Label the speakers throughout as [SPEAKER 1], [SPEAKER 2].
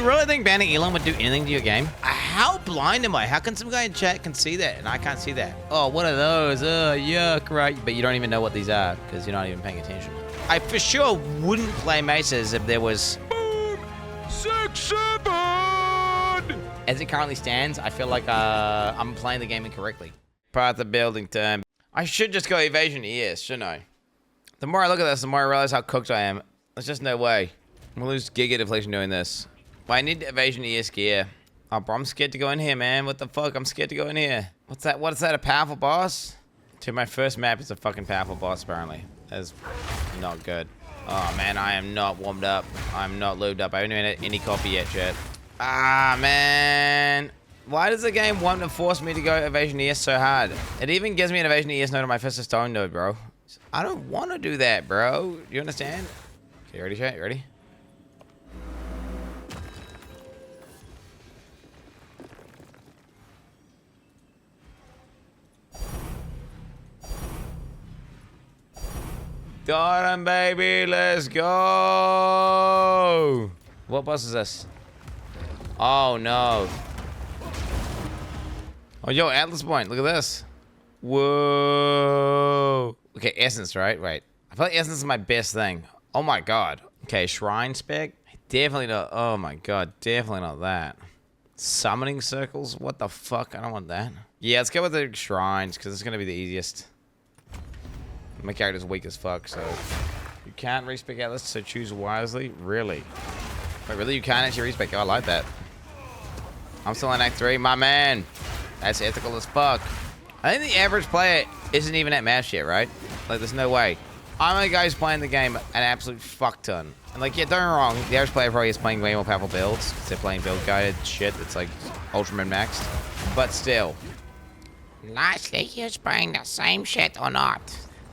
[SPEAKER 1] you really think banning Elon would do anything to your game? How blind am I? How can some guy in chat can see that and I can't see that? Oh, what are those? Oh, yuck, right. But you don't even know what these are because you're not even paying attention. I for sure wouldn't play Maces if there was... Boom! 6-7! As it currently stands, I feel like I'm playing the game incorrectly. Part of the building term. I should just go evasion ES, shouldn't I? The more I look at this, the more I realize how cooked I am. There's just no way. I'm gonna lose giga deflation doing this. But I need evasion ES gear. Oh, bro, I'm scared to go in here, man. What the fuck? I'm scared to go in here. What's that? What is that? A powerful boss? Dude, my first map is a fucking powerful boss, apparently. That's not good. Oh, man, I am not warmed up. I'm not lubed up. I haven't even had any coffee yet, chat. Ah, man. Why does the game want to force me to go evasion ES so hard? It even gives me an evasion ES node on my Fist of Stone node, bro. I don't want to do that, bro. You understand? Okay, you ready, chat? You ready? Got him, baby. Let's go. What boss is this? Oh, no. Oh, yo, Atlas Point. Look at this. Whoa. Okay, Essence, right? Right. I feel like Essence is my best thing. Oh, my God. Okay, Shrine spec. Definitely not. Oh, my God. Definitely not that. Summoning circles? What the fuck? I don't want that. Yeah, let's go with the Shrines, because it's going to be the easiest. My character's weak as fuck, so... You can't respec Atlas, so choose wisely? Really? Wait, really? You can't actually respec? Oh, I like that. I'm still in Act 3. My man! That's ethical as fuck. I think the average player isn't even at match yet, right? Like, there's no way. I'm the guy who's playing the game an absolute fuck ton. And, like, yeah, don't get me wrong. The average player probably is playing way more powerful builds. Because they're playing build-guided shit that's, like, ultra min-maxed. But still.
[SPEAKER 2] Nicely, you're playing the same shit or not?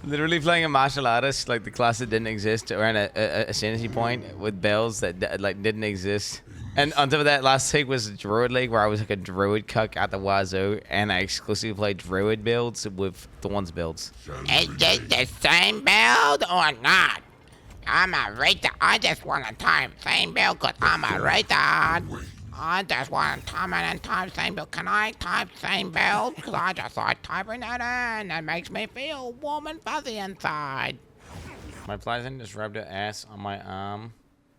[SPEAKER 1] Literally playing a martial artist, like the class that didn't exist, around a sanity point with bells that like didn't exist. And on top of that, last week was Druid League, where I was like a Druid cuck at the wazoo, and I exclusively played Druid builds with Thorns builds.
[SPEAKER 2] Is this the same build or not? I'm a retard. I just want to type same build because I'm a retard. I just want to time and type same build. Can I type same build? Because I just like typing it in. It makes me feel warm and fuzzy inside.
[SPEAKER 1] My Pleasant just rubbed her ass on my arm.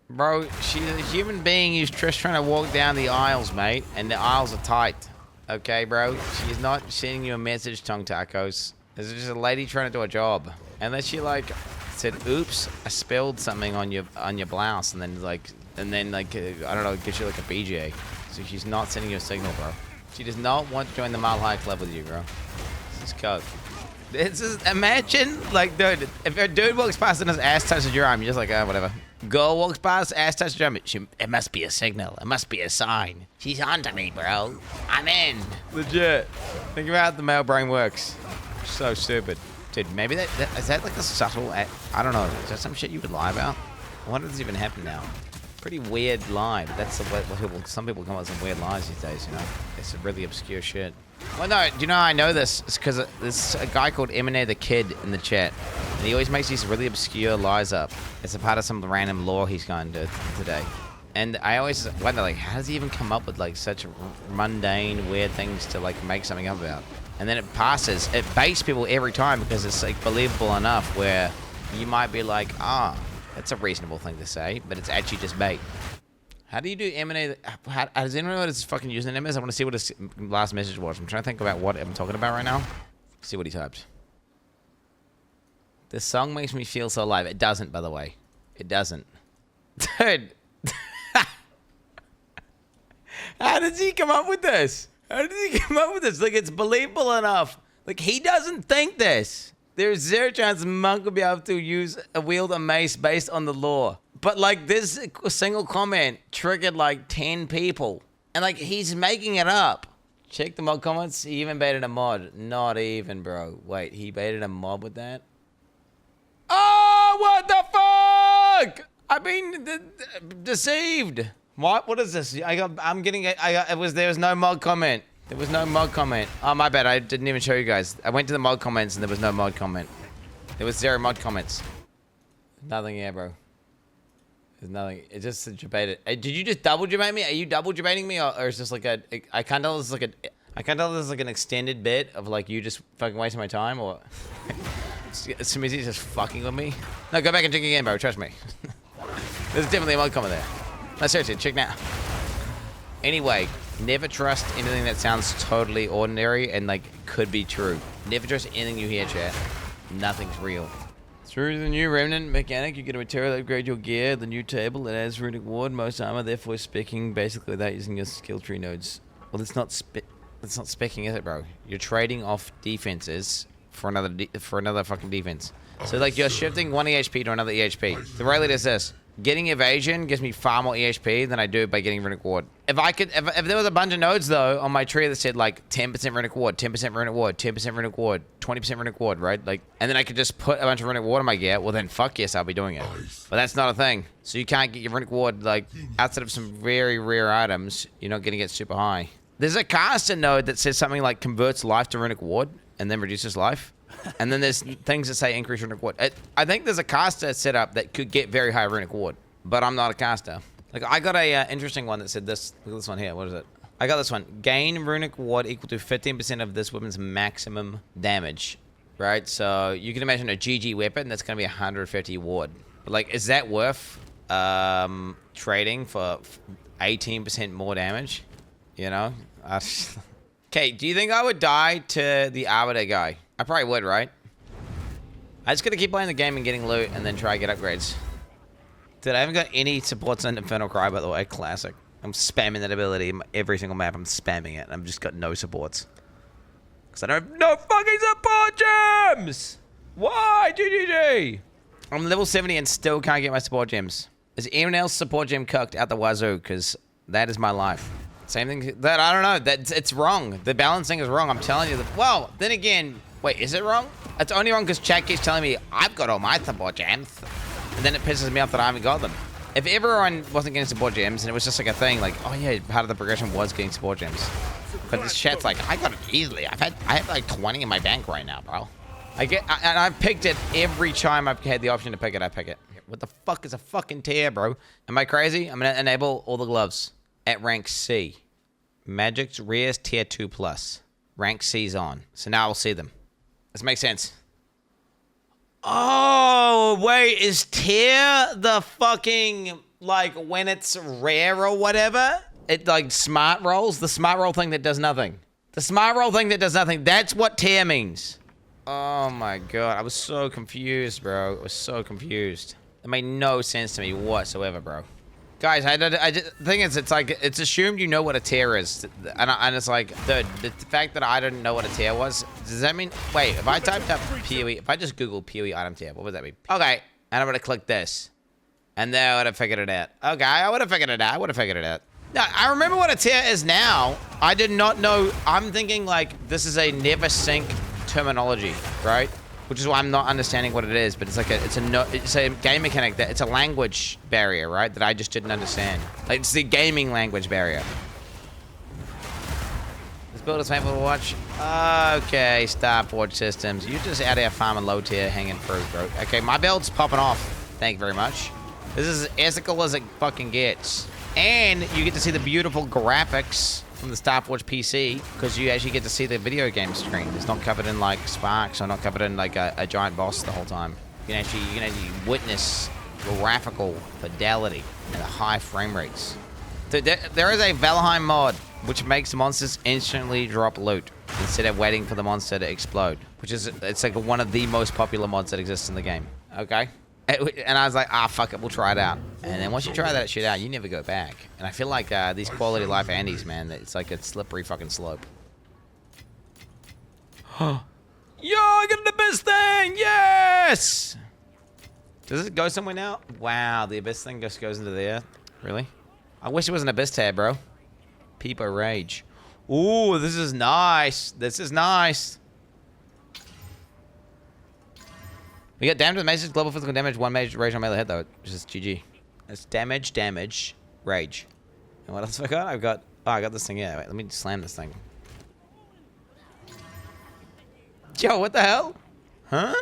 [SPEAKER 1] Bro, she's a human being who's just trying to walk down the aisles, mate. And the aisles are tight. Okay, bro? She's not sending you a message, Tongue Tacos. This is just a lady trying to do a job. Unless she, like, said, oops, I spilled something on your blouse. And then, like, I don't know, get you, like, a BJ. So she's not sending you a signal, bro. She does not want to join the Mile High Club with you, bro. This is coke. This is, imagine, like, dude, if a dude walks past and his ass touches your arm, you're just like, oh, whatever. Girl walks past, ass touches your arm. It must be a signal. It must be a sign. She's onto me, bro. I'm in. Legit. Think about how the male brain works. So stupid. Dude, maybe is that like a subtle, I don't know. Is that some shit you would lie about? Why does this even happen now? Pretty weird lie, but that's some people come up with some weird lies these days, you know? It's really obscure shit. Well, no, do you know how I know this? It's because there's a guy called Eminem the Kid in the chat. And he always makes these really obscure lies up. It's a part of some random lore he's gone to today. And I always wonder, like, how does he even come up with, like, such mundane, weird things to, like, make something up about? And then it passes. It baits people every time because it's, like, believable enough where you might be like, ah, that's a reasonable thing to say, but it's actually just bait. How do you do M&A? Does anyone know what his fucking username is? I want to see what his last message was. I'm trying to think about what I'm talking about right now. See what he typed. This song makes me feel so alive. It doesn't, by the way. It doesn't. Dude. How does he come up with this? How did he come up with this? Like, it's believable enough. Like, he doesn't think this. There's zero chance Monk will be able to wield a mace based on the lore. But, like, this single comment triggered, like, 10 people. And, like, he's making it up. Check the mod comments. He even baited a mod. Not even, bro. Wait, he baited a mod with that? Oh, what the fuck? I've been deceived. What is this? There was no mod comment. There was no mod comment. Oh, my bad. I didn't even show you guys. I went to the mod comments and there was no mod comment. There was 0 mod comments. Nothing here, bro. There's nothing. It's just a debated. Did you just double debate me? Are you double debating me, or is this like a? I can't tell. This is like a. I can't tell. This is like an extended bit of like you just fucking wasting my time, or Smithy's just fucking with me. No, go back and check again, bro. Trust me. There's definitely a mod comment there. No, seriously, check now. Anyway, never trust anything that sounds totally ordinary and like could be true. Never trust anything you hear, chat. Nothing's real. Through the new Remnant mechanic, you get a material that upgrade your gear, the new table that adds runic ward, most armor, therefore specking basically without using your skill tree nodes. Well, it's not specking, is it, bro? You're trading off defenses for another fucking defense. So like you're shifting one EHP to another EHP. The right lead is this. Getting evasion gives me far more EHP than I do by getting runic ward. If there was a bunch of nodes though on my tree that said like 10% runic ward, 10% runic ward, 10% runic ward, 20% runic ward, right? Like, and then I could just put a bunch of runic ward on my gear. Well then, fuck yes, I'll be doing it. But that's not a thing. So you can't get your runic ward like outside of some very rare items. You're not gonna get super high. There's a caster node that says something like converts life to runic ward and then reduces life. And then there's things that say increase runic ward. I think there's a caster setup that could get very high runic ward, but I'm not a caster. Like I got a interesting one that said this. Look at this one here. What is it? I got this one. Gain runic ward equal to 15% of this weapon's maximum damage. Right? So you can imagine a GG weapon that's gonna be 150 ward. But like, is that worth trading for 18% more damage? You know? Okay, do you think I would die to the Arbiter guy? I probably would, right? I just gotta keep playing the game and getting loot and then try to get upgrades. Dude, I haven't got any supports on Infernal Cry, by the way. Classic. I'm spamming that ability. Every single map, I'm spamming it. I've just got no supports. Because I don't have no fucking support gems! Why, GGG? I'm level 70 and still can't get my support gems. Is anyone else support gem cucked out the wazoo? Because that is my life. Same thing. That I don't know. It's wrong. The balancing is wrong. I'm telling you. Well, then again, wait, is it wrong? It's only wrong because chat keeps telling me I've got all my support gems, and then it pisses me off that I haven't got them. If everyone wasn't getting support gems and it was just like a thing, like, oh yeah, part of the progression was getting support gems, but this chat's like, I got it easily. I have like 20 in my bank right now, bro. And I've picked it every time I've had the option to pick it. I pick it. What the fuck is a fucking tier, bro? Am I crazy? I'm gonna enable all the gloves. At rank C. Magic's Rares tier 2+. Rank C's on. So now I'll see them. This makes sense. Oh, wait. Is tier the fucking, like, when it's rare or whatever? It, like, smart rolls? The smart roll thing that does nothing. The smart roll thing that does nothing. That's what tier means. Oh, my God. I was so confused, bro. I was so confused. It made no sense to me whatsoever, bro. Guys, the thing is, it's like, it's assumed you know what a tier is. And it's like, dude, the fact that I didn't know what a tier was, does that mean, wait, if I typed up PoE, if I just Googled PoE item tier, what would that be? Okay, and I'm gonna click this. And then I would have figured it out. Okay, I would have figured it out. Now, I remember what a tier is now. I did not know, I'm thinking like, this is a never sync terminology, right? Which is why I'm not understanding what it is, but it's like it's a game mechanic that it's a language barrier, right? That I just didn't understand. Like, it's the gaming language barrier. This build is painful to watch. Okay, Starforge Systems. You're just out here farming low tier, hanging fruit, bro. Okay, my build's popping off. Thank you very much. This is as ethical as it fucking gets. And you get to see the beautiful graphics from the Starforge PC, because you actually get to see the video game screen. It's not covered in like sparks or not covered in like a giant boss the whole time. You can actually witness graphical fidelity and the high frame rates. So there is a Valheim mod which makes monsters instantly drop loot instead of waiting for the monster to explode, which is, it's like one of the most popular mods that exists in the game. Okay. And I was like, fuck it, we'll try it out. And then once you try that shit out, you never go back. And I feel like these quality of life Andes, man, it's like a slippery fucking slope. Yo, I got the abyss thing! Yes! Does it go somewhere now? Wow, the abyss thing just goes into there. Really? I wish it was an abyss tab, bro. Peeper rage. Ooh, this is nice. This is nice. We got damage with maces, global physical damage, 1 major rage on melee hit though, which is GG. It's damage, rage. And what else have I got? I got this thing, yeah. Wait, let me slam this thing. Yo, what the hell? Huh?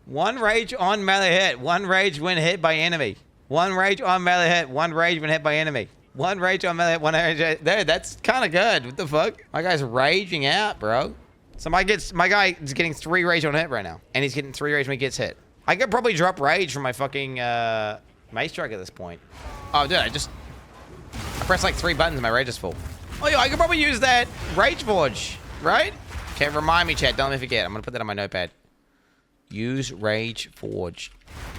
[SPEAKER 1] 1 rage on melee hit, 1 rage when hit by enemy. One rage on melee hit. One rage when hit by enemy. One rage on melee hit. One rage. There, that's kind of good. What the fuck? My guy's raging out, bro. So my guy is getting 3 rage on hit right now. And he's getting 3 rage when he gets hit. I could probably drop rage from my fucking mace strike at this point. Oh, dude, I pressed like 3 buttons and my rage is full. Oh, yeah, I could probably use that rage forge, right? Okay, remind me, chat. Don't let me forget. I'm going to put that on my notepad. Use rage forge.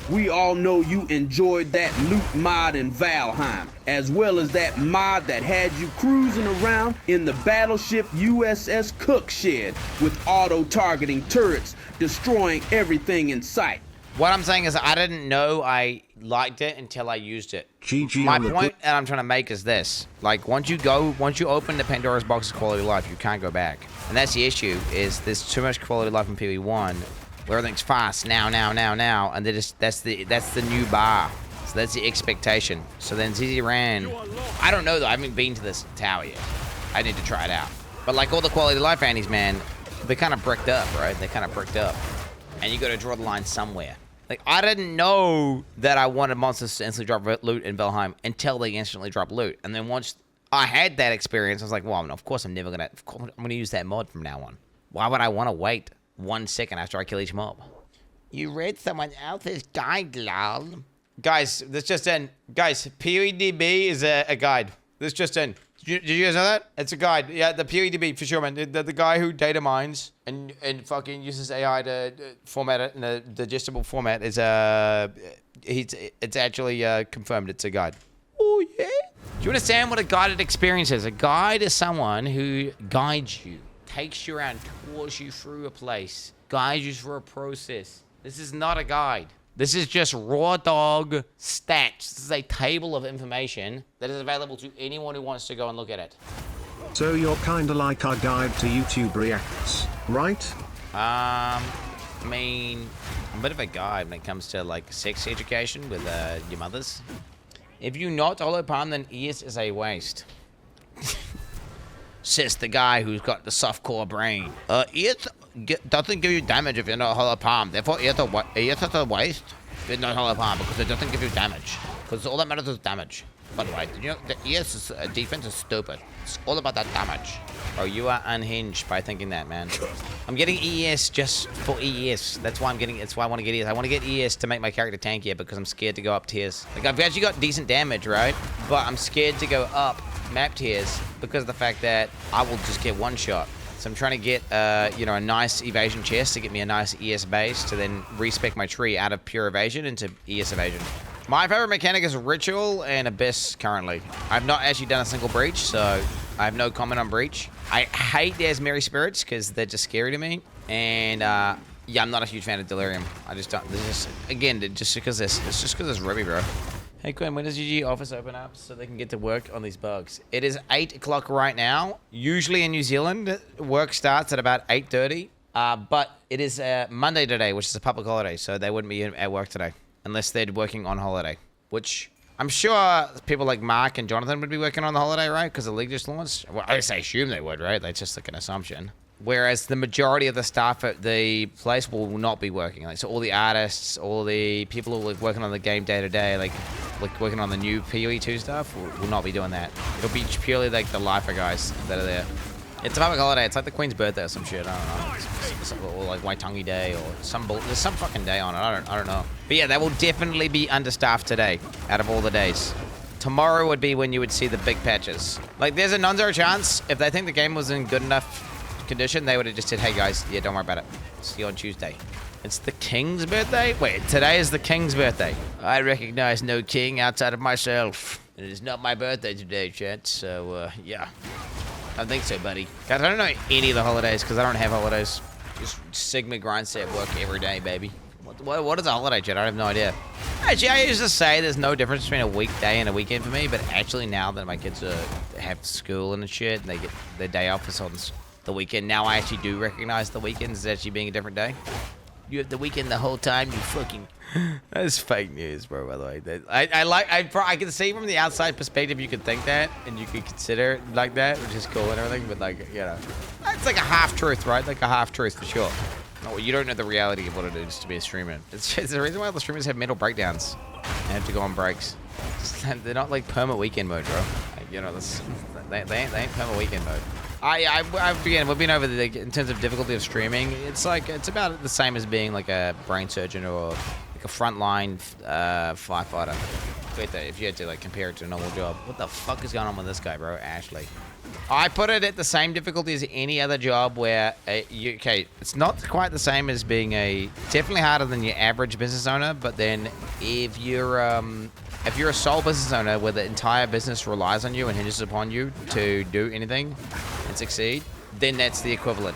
[SPEAKER 3] We all know you enjoyed that loot mod in Valheim, as well as that mod that had you cruising around in the battleship USS Cook Shed with auto-targeting turrets, destroying everything in sight.
[SPEAKER 1] What I'm saying is I didn't know I liked it until I used it.
[SPEAKER 4] GG
[SPEAKER 1] My point that I'm trying to make is this. Like, once you open the Pandora's box of quality of life, you can't go back. And that's the issue, is there's too much quality of life in PvE1, where everything's fast, now, and that's the new bar. So that's the expectation. So then Zizaran, I don't know though, I haven't been to this tower yet. I need to try it out. But like all the quality of life anties, man, they're kind of bricked up, right? They're kind of bricked up. And you got to draw the line somewhere. Like, I didn't know that I wanted monsters to instantly drop loot in Valheim until they instantly drop loot. And then once I had that experience, I was like, well, of course I'm going to use that mod from now on. Why would I want to wait 1 second after I kill each mob?
[SPEAKER 2] You read someone else's guide, lol.
[SPEAKER 1] Guys, this just in. Guys, POEDB is a guide. This just in. Did you guys know that? It's a guide. Yeah, the POEDB, for sure, man. The guy who data mines and fucking uses AI to format it in a digestible format is it's actually confirmed. It's a guide. Oh, yeah? Do you understand what a guided experience is? A guide is someone who guides you, takes you around, tours you through a place, guides you through a process. This is not a guide. This is just raw dog stats. This is a table of information that is available to anyone who wants to go and look at it.
[SPEAKER 4] So you're kinda like our guide to YouTube reacts, right?
[SPEAKER 1] I mean, I'm a bit of a guide when it comes to like sex education with your mothers. If you not hollow palm, then ES is a waste. Says the guy who's got the softcore brain. ES doesn't give you damage if you're not hollow palm. Therefore, ES is a waste. If you're not hollow palm because it doesn't give you damage. Because all that matters is damage. By the way, did you know the ES defense is stupid? It's all about that damage. Bro, you are unhinged by thinking that, man. I'm getting ES just for ES. That's why I'm getting. That's why I want to get ES. I want to get ES to make my character tankier because I'm scared to go up tiers. Like, I've actually got decent damage, right? But I'm scared to go up map tiers because of the fact that I will just get one shot. So I'm trying to get, you know, a nice evasion chest to get me a nice ES base to then respec my tree out of pure evasion into ES evasion. My favorite mechanic is Ritual and Abyss currently. I've not actually done a single breach, so I have no comment on breach. I hate the Asmeri spirits because they're just scary to me. And yeah, I'm not a huge fan of Delirium. I just don't. This is again just because this. It's just because it's Ruby, bro. Hey Quinn, when does GG office open up so they can get to work on these bugs? It is 8 o'clock right now. Usually in New Zealand, work starts at about 8:30. But it is Monday today, which is a public holiday, so they wouldn't be at work today unless they're working on holiday. Which I'm sure people like Mark and Jonathan would be working on the holiday, right? Because the league just launched. Well, I guess I assume they would, right? That's just like an assumption. Whereas the majority of the staff at the place will not be working. Like, so all the artists, all the people who are like working on the game day to day, like working on the new PoE2 stuff, will not be doing that. It'll be purely like the lifer guys that are there. It's a public holiday. It's like the Queen's birthday or some shit. I don't know. Or like Waitangi Day or there's some fucking day on it. I don't know. But yeah, they will definitely be understaffed today out of all the days. Tomorrow would be when you would see the big patches. Like, there's a non-zero chance if they think the game was in good enough condition, they would have just said, hey guys, yeah, don't worry about it. See you on Tuesday. It's the king's birthday? Wait, today is the king's birthday. I recognize no king outside of myself. It is not my birthday today, chat, so, yeah. I don't think so, buddy. Guys, I don't know any of the holidays, because I don't have holidays. Just Sigma grind set work every day, baby. What is a holiday, chat? I have no idea. Actually, I used to say there's no difference between a weekday and a weekend for me, but actually now that my kids have school and shit, and they get their day off on the weekend, now I actually do recognize the weekend as actually being a different day. You have the weekend the whole time, you fucking... That's fake news, bro, by the way. I can see from the outside perspective you could think that, and you could consider it like that, which is cool and everything, but like, you know... It's like a half-truth, right? Like a half-truth, for sure. No, you don't know the reality of what it is to be a streamer. It's the reason why all the streamers have mental breakdowns. I have to go on breaks. They're not like perma weekend mode, bro. Like, you know, they ain't perma weekend mode. We've been over the, in terms of difficulty of streaming. It's like, it's about the same as being like a brain surgeon or like a frontline firefighter. Wait, if you had to like compare it to a normal job. What the fuck is going on with this guy, bro? Ashley. I put it at the same difficulty as any other job where, okay, it's not quite the same as being definitely harder than your average business owner, but then if you're a sole business owner where the entire business relies on you and hinges upon you to do anything and succeed, then that's the equivalent.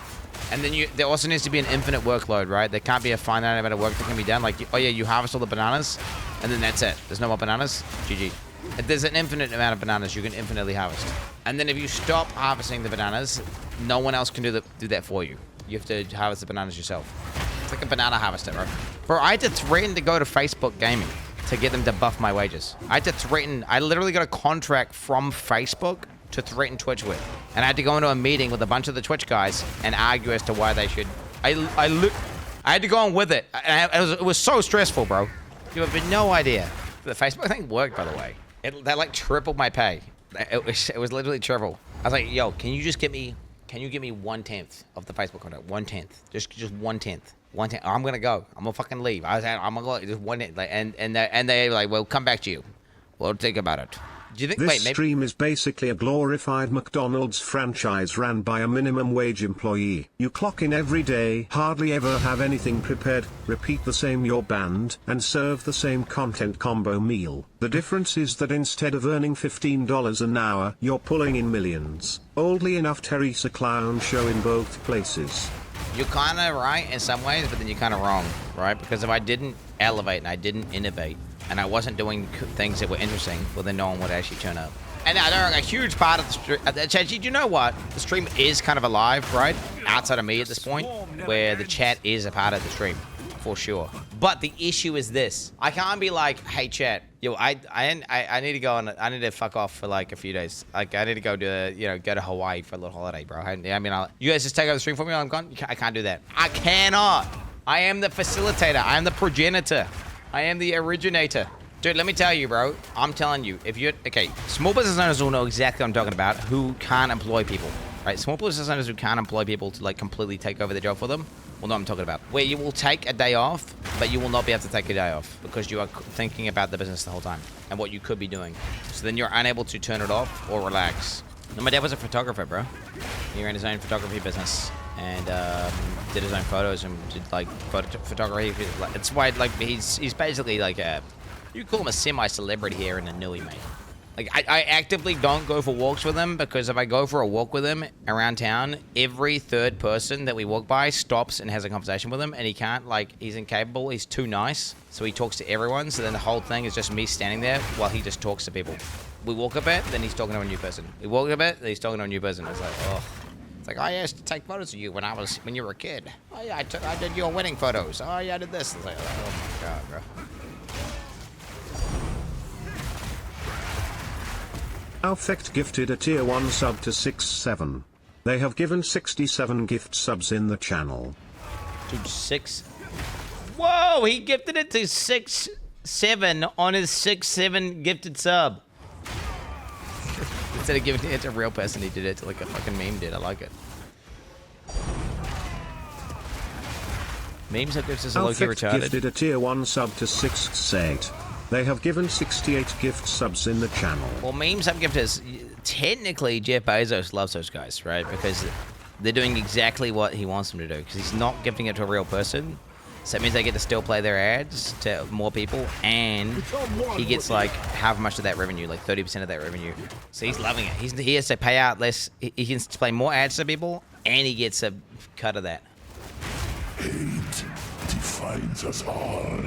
[SPEAKER 1] And then there also needs to be an infinite workload, right? There can't be a finite amount of work that can be done. Like, oh yeah, you harvest all the bananas, and then that's it. There's no more bananas, GG. If there's an infinite amount of bananas you can infinitely harvest. And then if you stop harvesting the bananas, no one else can do that for you. You have to harvest the bananas yourself. It's like a banana harvester, bro. Bro, I had to threaten to go to Facebook Gaming to get them to buff my wages. I literally got a contract from Facebook to threaten Twitch with. And I had to go into a meeting with a bunch of the Twitch guys and argue as to why they should. I had to go on with it. It was so stressful, bro. You have no idea. The Facebook thing worked, by the way. That like tripled my pay. It was literally triple. I was like, yo, can you give me 1/10 of the Facebook contract? 1/10. Just 1/10. 1/10. I'm gonna go. I'm gonna fucking leave. I'm gonna go. Just 1/10. Like, and they were like, well, come back to you. We'll think about it. Do you think
[SPEAKER 4] this stream is basically a glorified McDonald's franchise ran by a minimum wage employee? You clock in every day, hardly ever have anything prepared, repeat the same your band, and serve the same content combo meal. The difference is that instead of earning $15 an hour, you're pulling in millions. Oldly enough Teresa Clown show in both places.
[SPEAKER 1] You're kind of right in some ways, but then you're kind of wrong, right? Because if I didn't elevate and I didn't innovate, and I wasn't doing things that were interesting, well, then no one would actually turn up. And I know a huge part of the stream, Chachi, do you know what? The stream is kind of alive, right? Outside of me at this point, where the chat is a part of the stream, for sure. But the issue is this. I can't be like, hey, chat, yo, I need to go on, I need to fuck off for like a few days. Like, I need to go to Hawaii for a little holiday, bro. You guys just take over the stream for me while I'm gone? I can't do that. I cannot. I am the facilitator. I am the progenitor. I am the originator. Dude, let me tell you, bro. I'm telling you, okay, small business owners will know exactly what I'm talking about, who can't employ people, right? Small business owners who can't employ people to like completely take over their job for them will know what I'm talking about. Where you will take a day off, but you will not be able to take a day off because you are thinking about the business the whole time and what you could be doing. So then you're unable to turn it off or relax. And my dad was a photographer, bro. He ran his own photography business and did his own photos and did like photography. It's why like he's basically like you call him a semi-celebrity here in the Nui, mate. Like I actively don't go for walks with him because if I go for a walk with him around town, every third person that we walk by stops and has a conversation with him, and he can't, like, he's incapable. He's too nice, so he talks to everyone. So then the whole thing is just me standing there while he just talks to people. We walk a bit, then he's talking to a new person. We walk a bit, then he's talking to a new person. It's like, oh. It's like, I used to take photos of you when you were a kid. Oh yeah, I did your wedding photos. Oh yeah, I did this. It's like, oh my god, bro.
[SPEAKER 4] Alfect gifted a tier 1 sub to 6-7. They have given 67 gift subs in the channel.
[SPEAKER 1] Dude, 6. Whoa, he gifted it to 6-7 on his 6-7 gifted sub. Instead of giving it to a real person, he did it to like a fucking meme did. I like it. Memes have gifts as a low-key retarded.
[SPEAKER 4] Gifted a tier 1 sub to 6-8. They have given 68 gift subs in the channel.
[SPEAKER 1] Well, memes have gifters. Technically, Jeff Bezos loves those guys, right? Because they're doing exactly what he wants them to do. Because he's not gifting it to a real person. So that means they get to still play their ads to more people, and he gets like how much of that revenue, like 30% of that revenue. So he's loving it. He has to pay out less. He can play more ads to people, and he gets a cut of that.
[SPEAKER 5] Hate defines us all.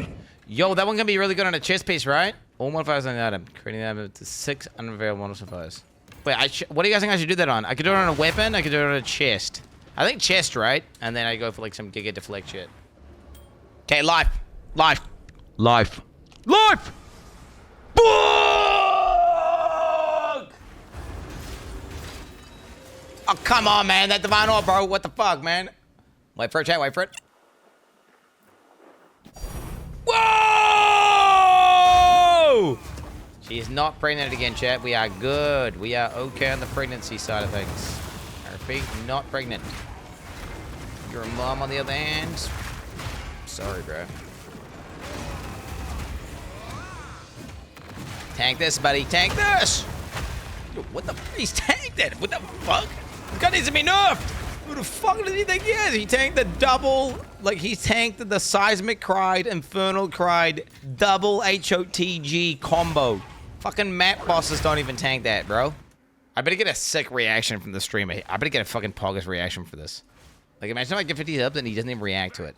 [SPEAKER 1] Yo, that one gonna be really good on a chest piece, right? All modifiers on the item, creating the item to 6 unveiled modifiers. Wait, what do you guys think I should do that on? I could do it on a weapon. I could do it on a chest. I think chest, right? And then I go for like some giga deflect shit. Okay, life. Fuck! Oh, come on, man. That divine orb, bro. What the fuck, man? Wait for it, chat. Wait for it. Whoa! She is not pregnant again, chat. We are good. We are okay on the pregnancy side of things. I repeat, not pregnant. Your mom, on the other hand, sorry, bro. Tank this, buddy. Tank this! Yo, what the fuck? He's tanked it. What the fuck? This guy needs to be nerfed. Who the fuck does he think he is? He tanked the double, like he tanked the Seismic Cried, Infernal Cried, double HOTG combo. Fucking map bosses don't even tank that, bro. I better get a sick reaction from the streamer. I better get a fucking Pogus reaction for this. Like, imagine if I get 50 up and he doesn't even react to it.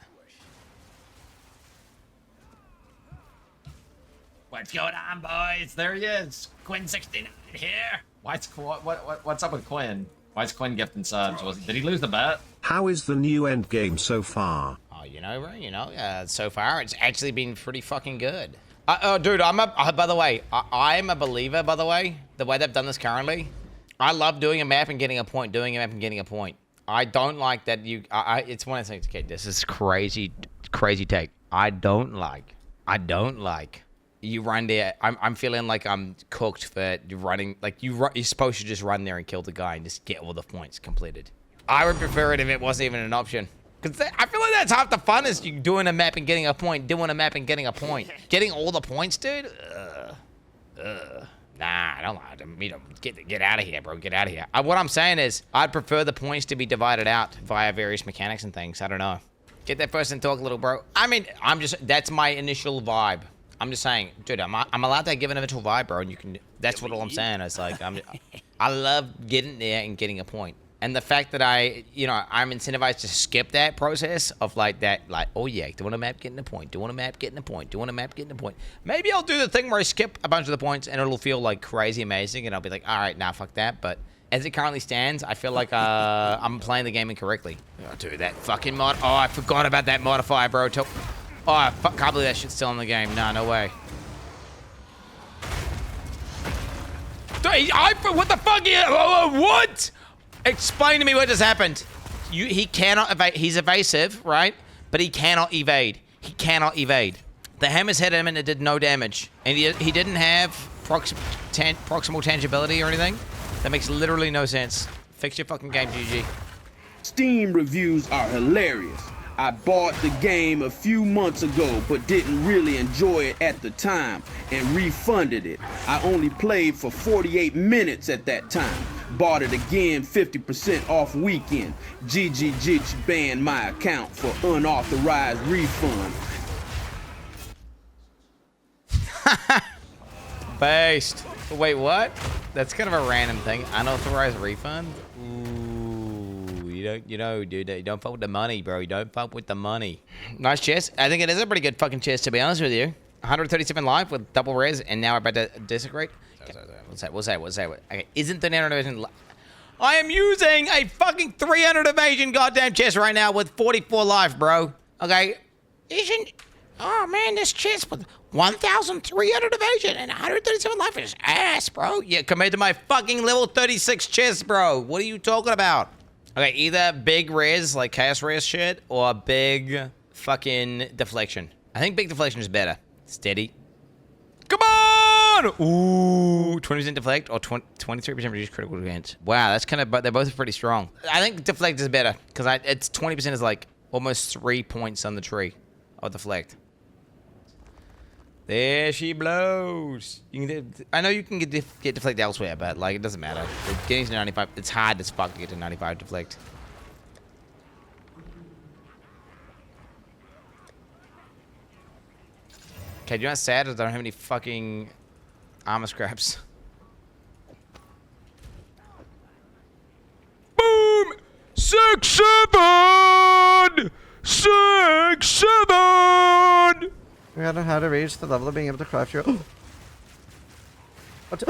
[SPEAKER 6] What's going on, boys? There he is. Quin69 here. What's up with Quin? Why is Quin gifting subs? Did he lose the bet?
[SPEAKER 4] How is the new end game so far?
[SPEAKER 1] Oh, you know, bro, so far it's actually been pretty fucking good. Dude, by the way, I'm a believer, by the way they've done this currently. I love doing a map and getting a point, I don't like that it's one of the things, okay, this is crazy take. I don't like you run there. I'm feeling like I'm cooked for running. Like you're supposed to just run there and kill the guy and just get all the points completed. I would prefer it if it wasn't even an option. Cause I feel like that's half the fun is you doing a map and getting a point, doing a map and getting a point, getting all the points, dude. Nah, I don't like it. Get out of here, bro. Get out of here. What I'm saying is, I'd prefer the points to be divided out via various mechanics and things. I don't know. Get that person talk a little, bro. I mean, that's my initial vibe. I'm just saying, dude, I'm allowed to give an eventual vibe, bro, and you can, that's what all I'm saying. It's like, I love getting there and getting a point. And the fact that I'm incentivized to skip that process of like, oh yeah, doing a map, getting a point, doing a map, getting a point, doing a map, getting a point. Maybe I'll do the thing where I skip a bunch of the points and it'll feel like crazy amazing and I'll be like, all right, nah, fuck that. But as it currently stands, I feel like I'm playing the game incorrectly. Oh, dude, that fucking mod. Oh, I forgot about that modifier, bro. Oh, I can't believe that shit's still in the game. Nah, no way. What the fuck? What? Explain to me what just happened. He cannot evade. He's evasive, right? But he cannot evade. He cannot evade. The hammers hit him and it did no damage. And he didn't have proximal tangibility or anything. That makes literally no sense. Fix your fucking game, GG.
[SPEAKER 3] Steam reviews are hilarious. I bought the game a few months ago, but didn't really enjoy it at the time and refunded it. I only played for 48 minutes at that time. Bought it again 50% off weekend. GG banned my account for unauthorized refund.
[SPEAKER 1] Based. Wait, what? That's kind of a random thing. Unauthorized refund? Ooh, dude, you don't fuck with the money, bro. You don't fuck with the money. Nice chest. I think it is a pretty good fucking chest, to be honest with you. 137 life with double res, and now we're about to desecrate. What's that? Okay, isn't the nano evasion? I am using a fucking 300 evasion goddamn chest right now with 44 life, bro. Okay, isn't? Oh man, this chest with 1,300 evasion and 137 life is ass, bro. Yeah, compared to my fucking level 36 chest, bro. What are you talking about? Okay, either big res, like chaos res shit, or big fucking deflection. I think big deflection is better. Steady. Come on! Ooh, 20% deflect or 23% reduced critical advance. Wow, that's kind of, but they're both pretty strong. I think deflect is better because it's 20% is like almost 3 points on the tree of deflect. There she blows. I know you can get deflect elsewhere, but like it doesn't matter. Getting to 95, it's hard as fuck to get to 95 deflect. Okay, do you know what's sad is I don't have any fucking armor scraps. Boom! 6-7! 6-7!
[SPEAKER 7] We gotta know how to reach the level of being able to craft your. What?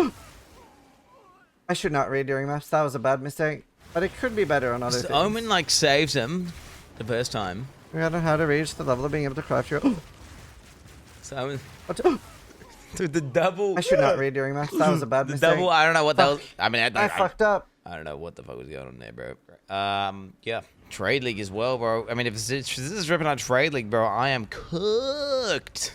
[SPEAKER 7] I should not read during maps. That was a bad mistake. But it could be better on other things.
[SPEAKER 1] Omen like saves him the first time.
[SPEAKER 7] We gotta know how to reach the level of being able to craft your.
[SPEAKER 1] So Omen.
[SPEAKER 7] What?
[SPEAKER 1] Dude, the double.
[SPEAKER 7] I should not read during maps. That was a bad
[SPEAKER 1] the
[SPEAKER 7] mistake.
[SPEAKER 1] Double. I don't know what that was. I mean,
[SPEAKER 7] I fucked up.
[SPEAKER 1] I don't know what the fuck was going on there, bro. Yeah. Trade League as well, bro. I mean, if this is ripping on Trade League, bro, I am cooked.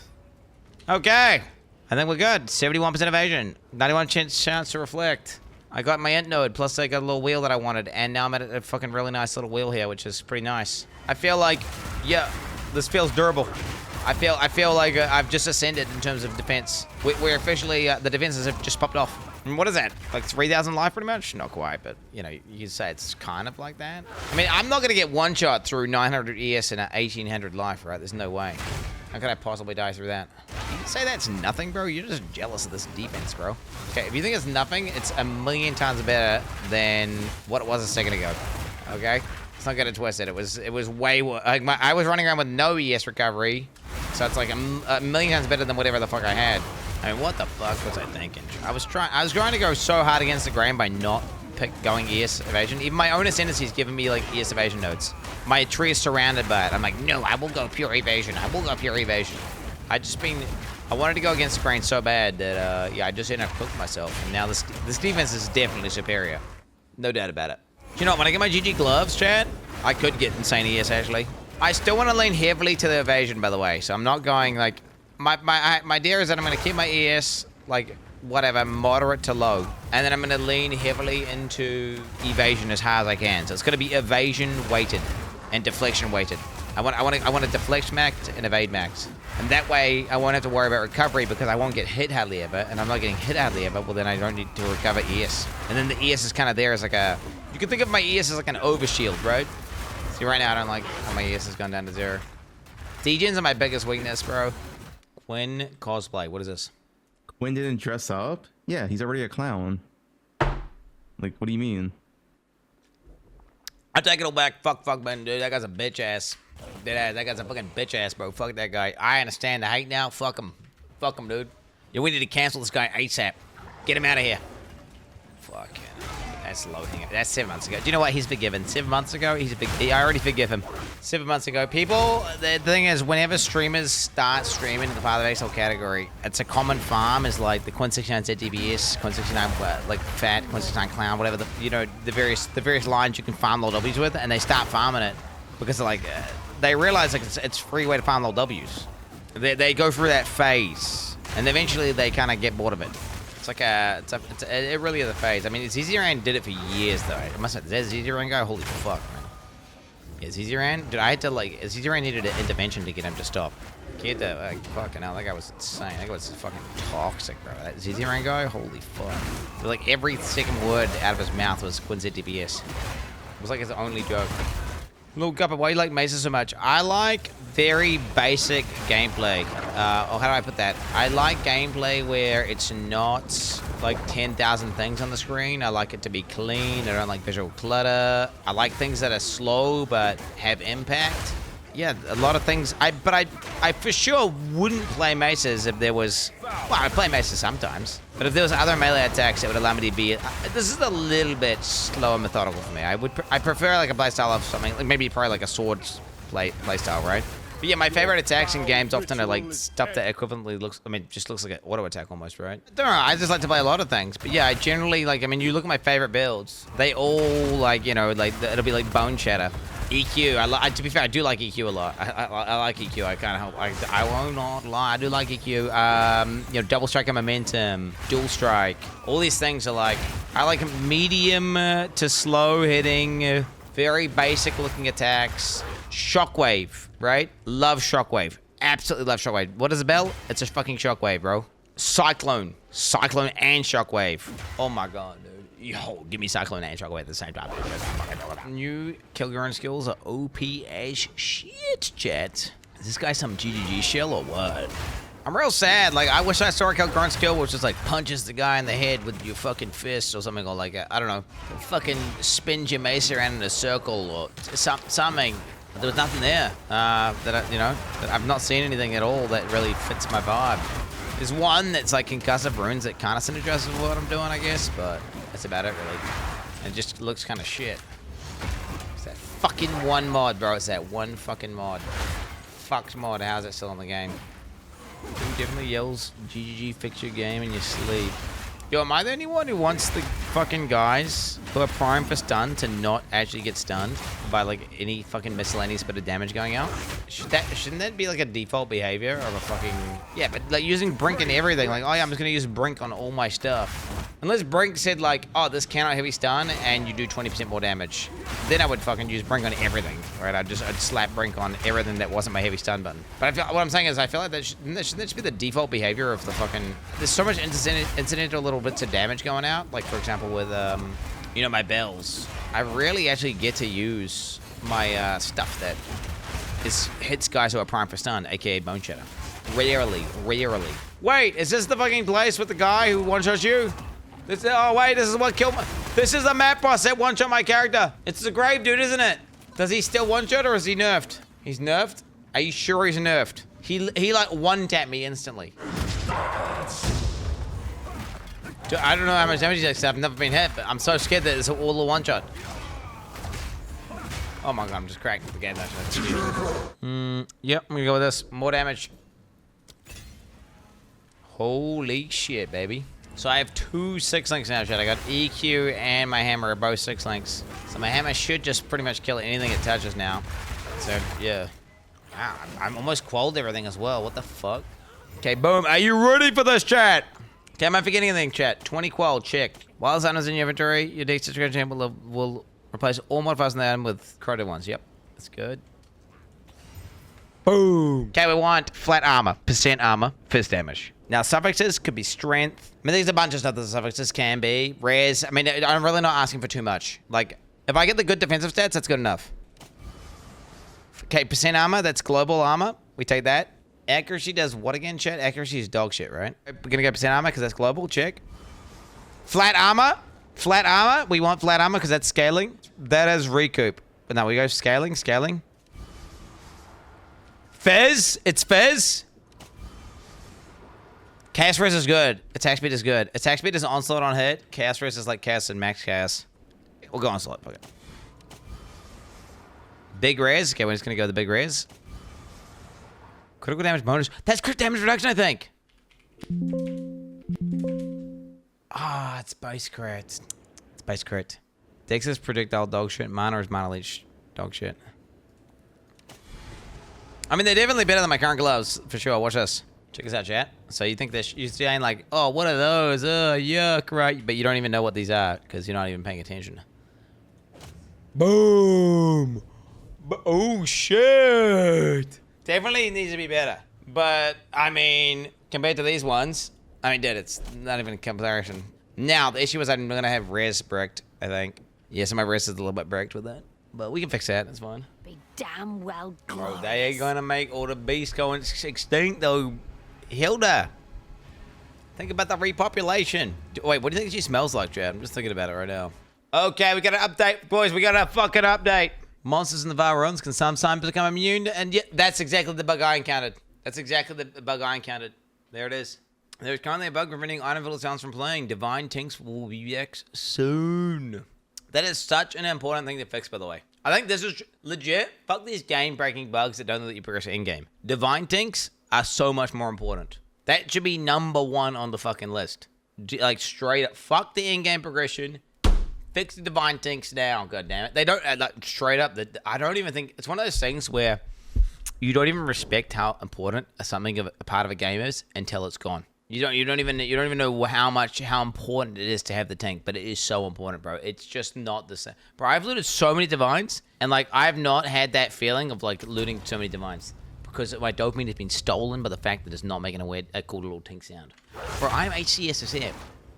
[SPEAKER 1] Okay. I I think we're good. 71% evasion. 91% chance to reflect. I got my int node, plus I got a little wheel that I wanted, and now I'm at a fucking really nice little wheel here, which is pretty nice. I feel like, yeah, this feels durable. I feel like I've just ascended in terms of defense. We're officially, the defenses have just popped off. And what is that? Like 3,000 life pretty much? Not quite, but, you know, you could say it's kind of like that. I mean, I'm not going to get one shot through 900 ES and 1,800 life, right? There's no way. How could I possibly die through that? You say that's nothing, bro? You're just jealous of this defense, bro. Okay, if you think it's nothing, it's a million times better than what it was a second ago. Okay? Let's not get it twisted. It was way worse. Like I was running around with no ES recovery, so it's like a million times better than whatever the fuck I had. I mean, what the fuck was I thinking? I was trying to go so hard against the grain by not going ES evasion. Even my own ascendancy is giving me like ES evasion nodes. My tree is surrounded by it. I'm like, no, I will go pure evasion. I will go pure evasion. I wanted to go against the grain so bad that yeah, I just ended up cooking myself. And now this defense is definitely superior. No doubt about it. You know, when I get my GG gloves, Chad, I could get insane ES actually. I still want to lean heavily to the evasion, by the way. So I'm not going like my idea is that I'm going to keep my ES like whatever, moderate to low, and then I'm going to lean heavily into evasion as hard as I can. So it's going to be evasion weighted and deflection weighted. I want to deflect max and evade max, and that way I won't have to worry about recovery because I won't get hit hardly ever, and I'm not getting hit hardly ever. Well, then I don't need to recover ES, and then the ES is kind of there as like a. You can think of my ES as like an overshield, right? See, right now I don't like how my ES has gone down to 0. Degens are my biggest weakness, bro. Quin cosplay. What is this?
[SPEAKER 8] Quin didn't dress up? Yeah, he's already a clown. Like, what do you mean?
[SPEAKER 1] I take it all back. Fuck, man, dude. That guy's a bitch ass. That guy's a fucking bitch ass, bro. Fuck that guy. I understand the hate now. Fuck him. Fuck him, dude. Yeah, we need to cancel this guy ASAP. Get him out of here. Fuck. That's low hanging. That's 7 months ago. Do you know what? He's forgiven. 7 months ago, I already forgive him. 7 months ago. People, the thing is, whenever streamers start streaming in the Father Axel category, it's a common farm is like the Quin 69 ZDBS, Quin 69 like fat, Quin 69 clown, whatever the, you know, the various lines you can farm low W's with, and they start farming it because like they realize like it's a free way to farm low W's. They go through that phase, and eventually they kind of get bored of it. It's like it really is a phase. I mean, Zizaran did it for years, though. It must have, is that Zizaran guy? Holy fuck, man. Yeah, Zizaran? Dude, I had to, like, Zizaran needed an intervention to get him to stop. He had to, like, fucking hell, that guy was insane. That guy was fucking toxic, bro. That Zizaran guy? Holy fuck. Like, every second word out of his mouth was Quin ZDBS. It was like his only joke. Little Gupper, why do you like Mesa so much? I like very basic gameplay. Or how do I put that? I like gameplay where it's not like 10,000 things on the screen. I like it to be clean. I don't like visual clutter. I like things that are slow but have impact. Yeah, a lot of things. I for sure wouldn't play Mesas if there was. Well, I play Mesas sometimes, but if there was other melee attacks that would allow me to be. This is a little bit slow and methodical for me. I prefer like a playstyle of something, like maybe probably like a sword playstyle, right? But yeah, my favorite attacks in games often are like stuff that equivalently looks. I mean, just looks like an auto attack almost, right? I don't know. I just like to play a lot of things, but yeah, I generally like. I mean, you look at my favorite builds. They all like, you know, like it'll be like Bone Shatter. EQ, to be fair, I do like EQ a lot. I like EQ. I can't help. I won't not lie. I do like EQ. You know, double strike and momentum, dual strike. All these things are like. I like medium to slow hitting, very basic looking attacks. Shockwave, right? Love Shockwave. Absolutely love Shockwave. What is a bell? It's a fucking Shockwave, bro. Cyclone and Shockwave. Oh my god, dude. Yo, give me Cyclone and Shockwave at the same time. New kill your own skills are OP as shit, chat. Is this guy some GGG shell or what? I'm real sad. Like, I wish I saw a kill grunt skill which just like punches the guy in the head with your fucking fist or something, or like, I don't know, fucking spins your mace around in a circle or something. There was nothing there that I've not seen anything at all that really fits my vibe. There's one that's like concussive runes that kind of synergizes with what I'm doing, I guess, but that's about it, really. It just looks kind of shit. It's that fucking one mod, bro. It's that one fucking mod. Fucked mod. How's it still in the game? Dude definitely yells GGG, fix your game in your sleep. Yo, am I the only one who wants the fucking guys who are primed for stun to not actually get stunned by like any fucking miscellaneous bit of damage going out? Shouldn't that be like a default behavior of a fucking... Yeah, but like using Brink and everything. Like, oh yeah, I'm just gonna use Brink on all my stuff. Unless Brink said like, oh, this cannot heavy stun and you do 20% more damage. Then I would fucking use Brink on everything, right? I'd slap Brink on everything that wasn't my heavy stun button. But I feel, what I'm saying is I feel like that shouldn't that just be the default behavior of the fucking... There's so much incidental little bits of damage going out. Like, for example, with, you know, my bells. I rarely actually get to use my stuff that hits guys who are primed for stun, aka Bone Shatter. Rarely. Wait, is this the fucking place with the guy who one-shots you? Oh wait, this is what killed my... This is the map boss that one-shot my character. It's the grave dude, isn't it? Does he still one-shot or is he nerfed? He's nerfed? Are you sure he's nerfed? He like one-tapped me instantly. Dude, I don't know how much damage he takes. I've never been hit, but I'm so scared that it's all a one-shot. Oh my god, I'm just cracking the game. Yep, I'm gonna go with this. More damage. Holy shit, baby. So I have 2 6 links now, chat. I got EQ and my hammer are both 6 links. So my hammer should just pretty much kill anything it touches now. So, yeah. Wow, I'm almost quelled everything as well. What the fuck? Okay, boom. Are you ready for this, chat? Okay, am I forgetting anything, chat? 20 quell, check. While Zana's in your inventory, your deck subscription will replace all modifiers in the item with corroded ones. Yep, that's good. Boom. Okay, we want flat armor, percent armor, fist damage. Now, suffixes could be strength. I mean, there's a bunch of stuff that the suffixes can be. Rares, I mean, I'm really not asking for too much. Like, if I get the good defensive stats, that's good enough. Okay, percent armor, that's global armor. We take that. Accuracy does what again, chat? Accuracy is dog shit, right? We're gonna go percent armor because that's global, check. Flat armor. Flat armor, we want flat armor because that's scaling. That is recoup. But now we go scaling. Fez, it's Fez. Chaos Res is good. Attack speed is good. Attack speed is onslaught on hit. Chaos Res is like chaos and max chaos. We'll go onslaught. Okay. Big res. Okay, we're just gonna go the big res. Critical damage bonus. That's crit damage reduction, I think. Ah, it's base crit. It's base crit. Dex is projectile dog shit. Mana is mana leech dog shit. I mean, they're definitely better than my current gloves, for sure. Watch this. Check this out, chat. So you think this, you're saying like, oh, what are those? Oh, yuck, right? But you don't even know what these are because you're not even paying attention. Boom. Oh, shit. Definitely needs to be better. But, I mean, compared to these ones, I mean, dude, it's not even a comparison. Now, the issue is I'm going to have res bricked, I think. Yeah, so my res is a little bit bricked with that. But we can fix that. That's fine.
[SPEAKER 9] Be damn well
[SPEAKER 1] glorious. Bro, they ain't going to make all the beasts go extinct, though. Hilda. Think about the repopulation. Wait, what do you think she smells like, Chad? I'm just thinking about it right now. Okay, we got an update. Boys, we got a fucking update. Monsters in the Var runs can sometimes become immune, and yeah, that's exactly the bug I encountered. That's exactly the bug I encountered. There it is. There's currently a bug preventing item village sounds from playing. Divine Tinks will be back soon. That is such an important thing to fix, by the way. I think this is legit. Fuck these game-breaking bugs that don't let you progress in-game. Divine Tinks are so much more important. That should be #1 on the fucking list. Like, straight up. Fuck the in-game progression. Fix the Divine Tinks now, goddammit. They don't, like, straight up, I don't even think, it's one of those things where you don't even respect how important something of a part of a game is until it's gone. You don't even know how important it is to have the tank, but it is so important, bro. It's just not the same. Bro, I've looted so many divines, and like I've not had that feeling of like looting so many divines because my dopamine has been stolen by the fact that it's not making a cool little tink sound. Bro, I'm HCSSF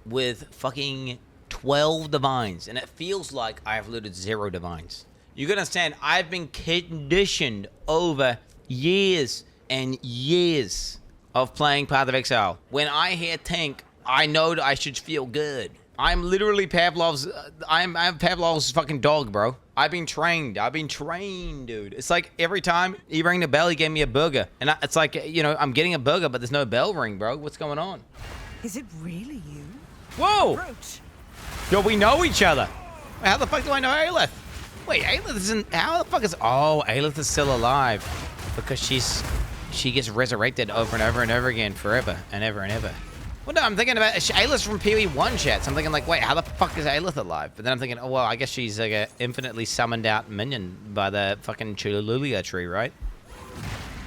[SPEAKER 1] with fucking 12 divines, and it feels like I have looted 0 divines. You gotta understand, I've been conditioned over years and years of playing Path of Exile. When I hear tank, I know that I should feel good. I'm literally Pavlov's, I'm Pavlov's fucking dog, bro. I've been trained, dude. It's like every time he rang the bell, he gave me a burger. And it's like, you know, I'm getting a burger, but there's no bell ring, bro. What's going on?
[SPEAKER 9] Is it really you?
[SPEAKER 1] Whoa!
[SPEAKER 9] Roach.
[SPEAKER 1] Yo, we know each other. Wait, how the fuck do I know Aelith? Wait, Aelith isn't, how the fuck is, oh, Aelith is still alive. Because she gets resurrected over and over and over again forever and ever and ever. Well, no, I'm thinking about Aelith's from PoE1 chat. So I'm thinking like, wait, how the fuck is Aelith alive? But then I'm thinking, oh well, I guess she's like a infinitely summoned out minion by the fucking Chululia tree, right?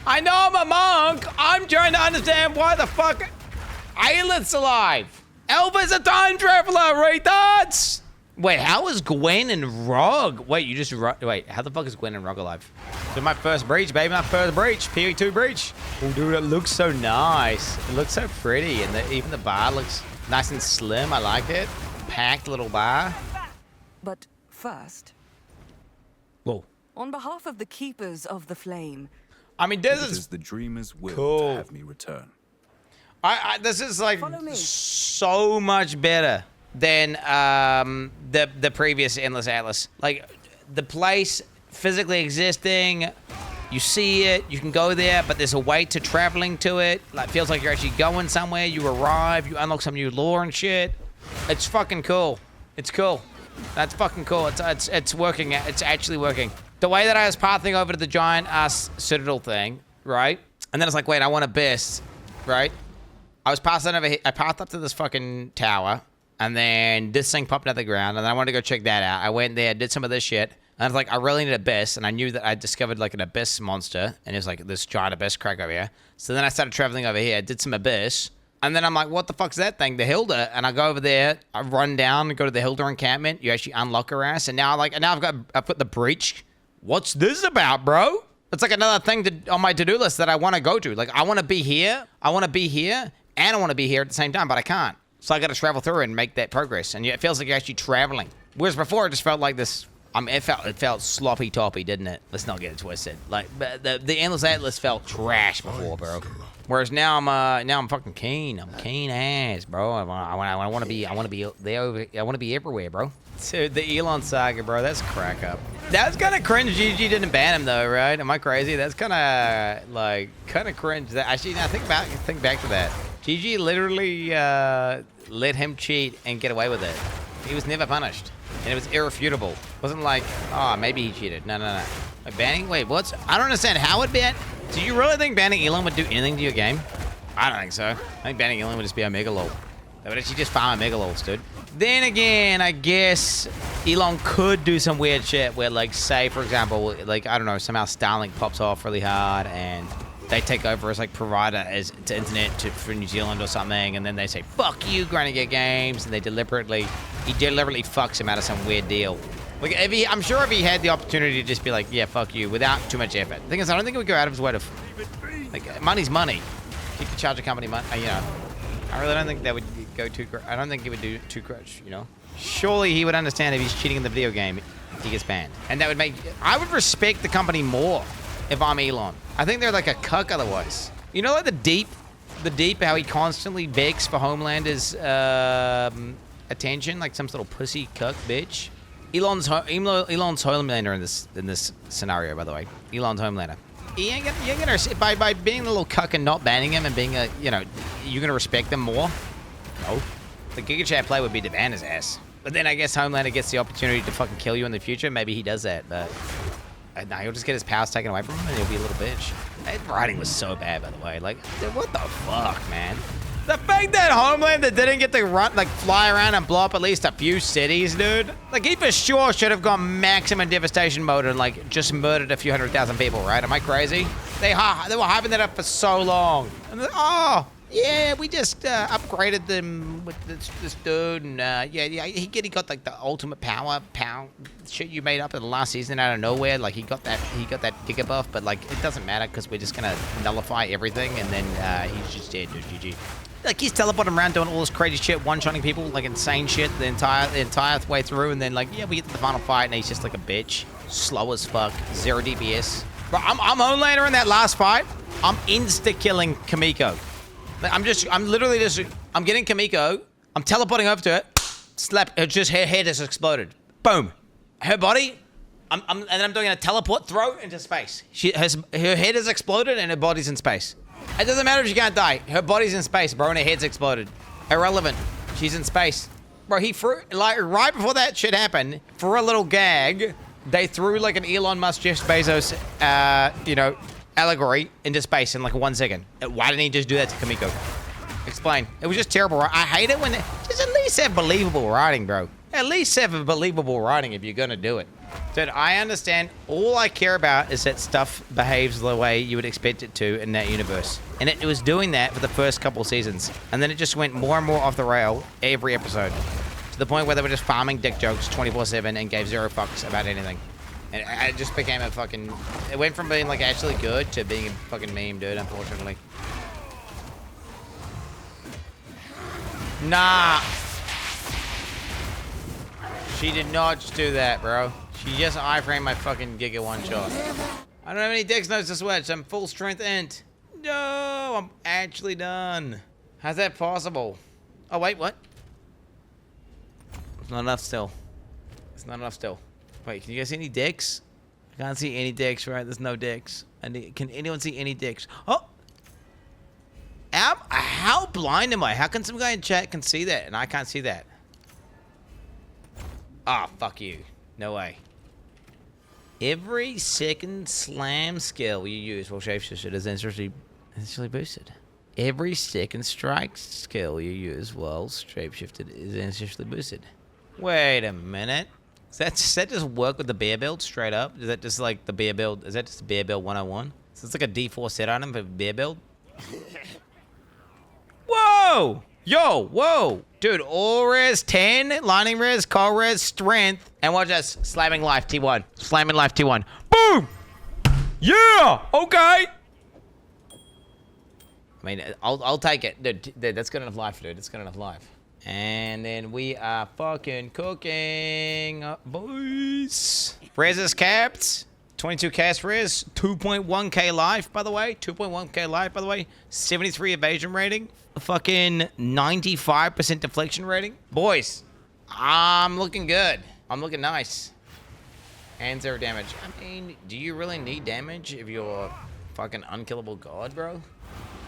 [SPEAKER 1] I know I'm a monk. I'm trying to understand why the fuck Aelith's alive. Elva's a time traveler, retards. Wait, how is Gwen and Rog? Wait, you just wait. How the fuck is Gwen and Rog alive? So my first breach, baby, my first breach. PoE2 breach. Oh, dude, it looks so nice. It looks so pretty, and even the bar looks nice and slim. I like it. Packed little bar.
[SPEAKER 10] But first,
[SPEAKER 1] Whoa.
[SPEAKER 10] on behalf of the keepers of the flame,
[SPEAKER 1] I mean, this is
[SPEAKER 11] the dreamer's will
[SPEAKER 1] cool.
[SPEAKER 11] to have me return.
[SPEAKER 1] This is like
[SPEAKER 10] Follow me.
[SPEAKER 1] so much better than the previous Endless Atlas. Like the place physically existing, you see it, you can go there, but there's a way to traveling to it. Like feels like you're actually going somewhere. You arrive, you unlock some new lore and shit. It's fucking cool. It's cool. That's fucking cool. It's working. It's actually working. The way that I was pathing over to the giant ass citadel thing, right? And then it's like, wait, I want a best, right? I was passing over here. I passed up to this fucking tower, and then this thing popped out of the ground, and then I wanted to go check that out. I went there, did some of this shit, and I was like, I really need abyss, and I knew that I discovered like an abyss monster, and it was like this giant abyss crack over here. So then I started traveling over here, did some abyss, and then I'm like, what the fuck's that thing? The Hilda. And I go over there, I run down, go to the Hilda encampment, you actually unlock her ass, and now I put the breach. What's this about, bro? It's like another thing on my to-do list that I want to go to. Like, I want to be here, and I want to be here at the same time, but I can't. So I got to travel through and make that progress. And it feels like you're actually traveling. Whereas before, it just felt like this. It felt sloppy toppy, didn't it? Let's not get it twisted. Like the Endless Atlas felt trash before, bro. Whereas now I'm fucking keen. I'm keen ass, bro. I want to be there. I want to be everywhere, bro. Dude, the Elon saga, bro. That's crack up. That's kind of cringe. GG didn't ban him though, right? Am I crazy? That's kind of cringe. That actually, now think back to that. GG literally let him cheat and get away with it. He was never punished, and it was irrefutable. It wasn't like, oh, maybe he cheated. No. Like banning? Wait, what's? I don't understand. How would ban? Do you really think banning Elon would do anything to your game? I don't think so. I think banning Elon would just be a mega lol. They would actually just farm a mega lols, dude. Then again, I guess Elon could do some weird shit where, like, say, for example, like, I don't know, somehow Starlink pops off really hard and they take over as, like, provider to internet for New Zealand or something, and then they say, fuck you, Granny Games, and he deliberately fucks him out of some weird deal. Like, I'm sure if he had the opportunity to just be like, yeah, fuck you, without too much effort. The thing is, I don't think it would go out of his way to, like, money's money. He could charge a company money, you know. I really don't think that would go too. I don't think he would do too much, you know. Surely he would understand if he's cheating in the video game, he gets banned, and that would make. I would respect the company more if I'm Elon. I think they're like a cuck otherwise. You know, like the deep, how he constantly begs for Homelander's attention, like some sort of pussy cuck bitch. Elon's Homelander in this scenario, by the way. Elon's Homelander. You ain't gonna by being a little cuck and not banning him and being a, you know, you're gonna respect them more. No. The Giga Chat play would be to ban his ass. But then I guess Homelander gets the opportunity to fucking kill you in the future. Maybe he does that, but no, he'll just get his powers taken away from him and he'll be a little bitch. That writing was so bad, by the way. Like, dude, what the fuck, man? The fact that Homelander didn't get to run, like, fly around and blow up at least a few cities, dude. Like, he for sure should have gone maximum devastation mode and, like, just murdered a few 100,000 people, right? Am I crazy? They were hyping that up for so long. And then, oh, yeah, we just upgraded them with this dude, and yeah, he got like the ultimate power shit you made up in the last season out of nowhere. Like he got that giga buff, but like it doesn't matter because we're just gonna nullify everything, and then he's just dead, dude. GG. Like he's teleporting around doing all this crazy shit, one-shotting people, like insane shit the entire way through, and then like yeah, we get to the final fight, and he's just like a bitch, slow as fuck, 0 DPS. Bro, I'm Homelander in that last fight. I'm insta-killing Kamiko. I'm getting Kamiko. I'm teleporting over to it. Slap. Her head has exploded. Boom. Her body. And I'm doing a teleport throw into space. Her head has exploded and her body's in space. It doesn't matter if she can't die. Her body's in space, bro, and her head's exploded. Irrelevant. She's in space. Bro, he threw, like, right before that shit happened, for a little gag, they threw, like, an Elon Musk, Jeff Bezos, you know, allegory into space in, like, 1 second. Why didn't he just do that to Kamiko? Explain. It was just terrible. I hate it when just at least have believable writing, bro. At least have a believable writing if you're gonna do it. Dude, I understand. All I care about is that stuff behaves the way you would expect it to in that universe. And it was doing that for the first couple seasons. And then it just went more and more off the rail every episode. To the point where they were just farming dick jokes 24/7 and gave zero fucks about anything. And it just became a fucking... It went from being, like, actually good to being a fucking meme, dude, unfortunately. Nah. She did not just do that, bro. She just iframed my fucking Giga one shot. I don't have any dex notes to switch. I'm full strength int. No, I'm actually done. How's that possible? Oh, wait, what? It's not enough still. It's not enough still. Wait, can you guys see any dicks? I can't see any dicks, right? There's no dicks. Can anyone see any dicks? Oh! How blind am I? How can some guy in chat can see that and I can't see that? Ah, oh, fuck you. No way. Every second slam skill you use while shapeshifted is instantly boosted. Every second strike skill you use while shapeshifted is instantly boosted. Wait a minute. Does that just work with the bear build straight up? Is that just like the bear build? Is that just bear build 101? So it's like a D4 set item for bear build? Whoa! Yo, whoa! Dude, all res 10, lightning res, cold res, strength, and watch us slamming life T1. Slamming life T1. Boom! Yeah! Okay! I mean, I'll take it. Dude, that's good enough life, dude. That's good enough life. And then we are fucking cooking, boys. Res is capped. 22 cast res. 2.1k life, by the way. 2.1k life, by the way. 73 evasion rating. Fucking 95% deflection rating. Boys, I'm looking good. I'm looking nice. And 0 damage. I mean, do you really need damage if you're fucking unkillable god, bro?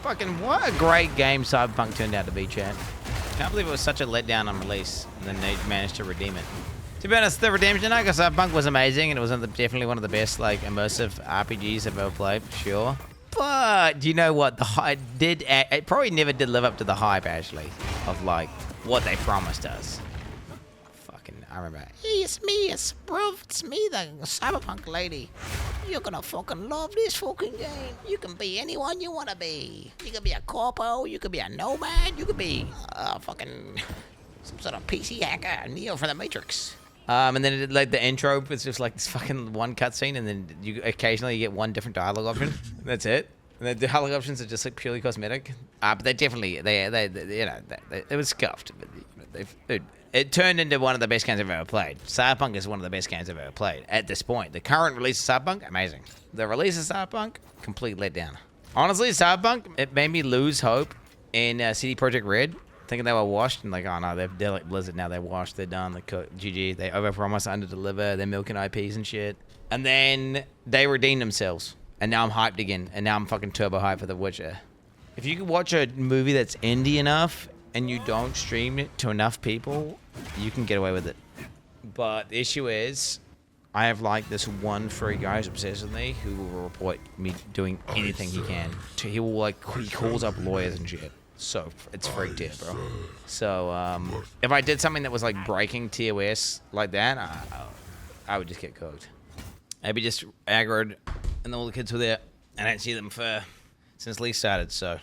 [SPEAKER 1] Fucking what a great game Cyberpunk turned out to be, chat. Can't believe it was such a letdown on release, and then they managed to redeem it. To be honest, the redemption arc of Cyberpunk was amazing, and it was definitely one of the best, like, immersive RPGs I've ever played, for sure. But, you know what, it probably never did live up to the hype, actually, of, like, what they promised us. I remember.
[SPEAKER 2] Hey, it's me, bro. It's me, the Cyberpunk lady. You're gonna fucking love this fucking game. You can be anyone you wanna be. You can be a corpo, you can be a nomad, you can be fucking some sort of PC hacker, Neo from the Matrix.
[SPEAKER 1] And then it, like the intro was just like this fucking one cutscene, and then you occasionally get one different dialogue option. That's it. And the dialogue options are just like purely cosmetic. But they definitely it was scuffed. But dude, it turned into one of the best games I've ever played. Cyberpunk is one of the best games I've ever played at this point. The current release of Cyberpunk, amazing. The release of Cyberpunk, complete letdown. Honestly, Cyberpunk, it made me lose hope in CD Projekt Red, thinking they were washed, and like, oh no, they're like Blizzard now. They're washed, they're done, they cook, GG. They overpromise, underdeliver, they're milking IPs and shit. And then they redeemed themselves, and now I'm hyped again, and now I'm fucking turbo hyped for The Witcher. If you could watch a movie that's indie enough, and you don't stream it to enough people, you can get away with it. But the issue is, I have like this one furry guy who's obsessed with me who will report me doing anything he can. He will like, he calls up lawyers and shit. So it's freaked out, bro. So if I did something that was like breaking TOS like that, I would just get cooked. I'd be just aggroed, and all the kids were there. I didn't see them since league started, so